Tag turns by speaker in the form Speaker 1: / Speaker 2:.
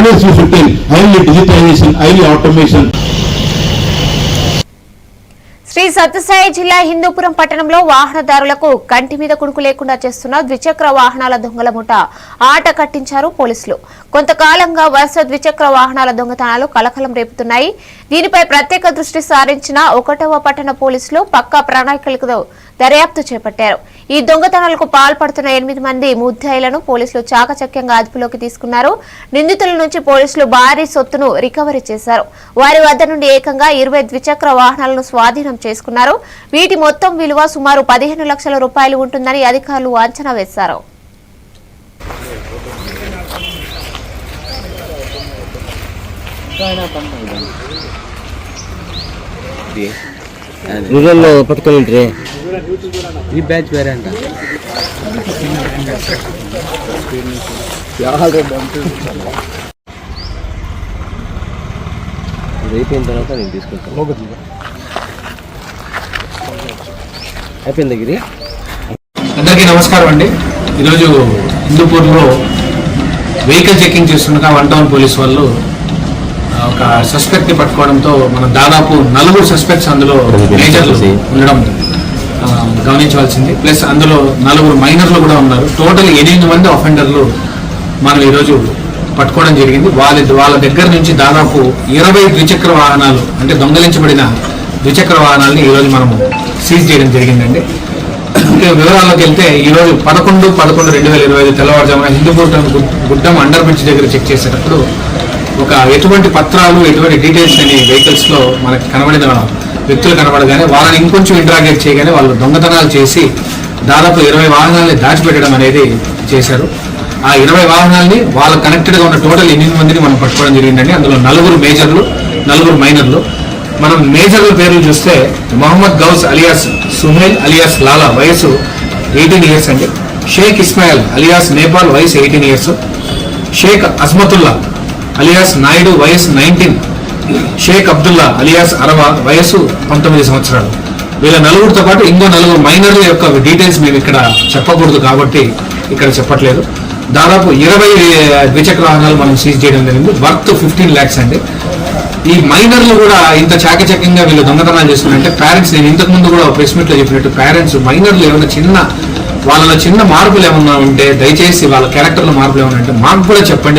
Speaker 1: always we should tell highly digitization, highly automation.
Speaker 2: Shri Sathya Sai జిల్లా హిందూపురం పట్టణంలో వాహనదారులకు కంటి మీద కునుకు లేకుండా చేస్తున్న ద్విచక్ర వాహనాల దొంగల ముఠ ఆట కట్టించారు పోలీసులు. కొంతకాలంగా వరుస ద్విచక్ర వాహనాల దొంగతనాలు కలకలం రేపుతున్నాయి. దీనిపై ప్రత్యేక దృష్టి సారించిన 1వ పట్టణ పోలీసులు పక్కా ప్రణాళికలతో దర్యాప్తు చేపట్టారు. ఈ దొంగతనాలకు పాల్పడుతున్న 8 మంది ముద్దాయిలను పోలీసులు చాకచక్యంగా అదుపులోకి తీసుకున్నారు. నిందితుల నుంచి పోలీసులు భారీ సొత్తును రికవరీ చేశారు. వారి వద్ద నుండి ఏకంగా 20 ద్విచక్ర వాహనాలను స్వాధీనం చేసుకున్నారు. వీటి మొత్తం విలువ సుమారు 15 లక్షల రూపాయలు ఉంటుందని అధికారులు అంచనా వేశారు.
Speaker 3: పట్టుకోండి ఈ బ్యాచ్ వేరే అంట అయిపోయిన తర్వాత నేను తీసుకుంటాను. అయిపోయింది గిరి.
Speaker 4: అందరికీ నమస్కారం అండి. ఈరోజు హిందూపూర్లో వెహికల్ చెకింగ్ చేస్తుండగా 1 టౌన్ పోలీస్ వాళ్ళు ఒక సస్పెక్ట్ని పట్టుకోవడంతో మనం దాదాపు 4 సస్పెక్ట్స్ అందులో మేజర్లు ఉండడం గమనించవలసింది. ప్లస్ అందులో 4 మైనర్లు కూడా ఉన్నారు. టోటల్ 8 మంది అఫెండర్లు మనం ఈరోజు పట్టుకోవడం జరిగింది. వాళ్ళ దగ్గర నుంచి దాదాపు 20 ద్విచక్ర వాహనాలు అంటే దొంగలించబడిన ద్విచక్ర వాహనాలని ఈరోజు మనము సీజ్ చేయడం జరిగిందండి. వివరాల్లోకి వెళ్తే ఈరోజు 11/11/2025 తెల్లవారుజామున హిందూపూర్ గుడ్డం అండర్ బ్రిడ్జ్ దగ్గర చెక్ చేసేటప్పుడు ఎటువంటి పత్రాలు ఎటువంటి డీటెయిల్స్ అనే వెహికల్స్లో మనకి కనబడిన వ్యక్తులు కనబడగానే వాళ్ళని ఇంకొంచెం ఇంటరాగేట్ చేయగానే వాళ్ళు దొంగతనాలు చేసి దాదాపు 20 వాహనాలని దాచిపెట్టడం అనేది చేశారు. ఆ 20 వాహనాలని వాళ్ళ కనెక్టెడ్గా ఉన్న టోటల్ 8 మందిని మనం పట్టుకోవడం జరిగిందండి. అందులో 4 మేజర్లు 4 మైనర్లు. మనం మేజర్ల పేర్లు చూస్తే మొహమ్మద్ గౌస్ అలియాస్ సుహేల్ అలియాస్ లాలా వయసు 18 ఇయర్స్ అండి. షేక్ ఇస్మాయిల్ అలియాస్ నేపాల్ వయసు 18 ఇయర్స్. షేక్ అజ్మతుల్లా అలియాస్ నాయుడు వయసు 19. షేక్ అబ్దుల్లా అలియాస్ అరవా వయసు 19 సంవత్సరాలు. వీళ్ళ 4తో పాటు ఇంకో 4 మైనర్ల యొక్క డీటెయిల్స్ మేము ఇక్కడ చెప్పకూడదు కాబట్టి ఇక్కడ చెప్పట్లేదు. దాదాపు 20 ద్విచక్ర వాహనాలు మనం సీజ్ చేయడం జరిగింది. వర్త్ 15 lakhs అండి. ఈ మైనర్లు కూడా ఇంత చాకచక్యంగా వీళ్ళు దొంగతనాలు చేస్తున్నారంటే పేరెంట్స్, నేను ఇంతకు ముందు కూడా ప్రెస్ మీట్లో చెప్పినట్టు పేరెంట్స్ మైనర్లు ఏమైనా వాళ్ళలో చిన్న మార్పులు ఏమన్నా ఉంటే దయచేసి వాళ్ళ క్యారెక్టర్లో మార్పులు ఏమన్నా ఉంటే మాకు కూడా చెప్పండి.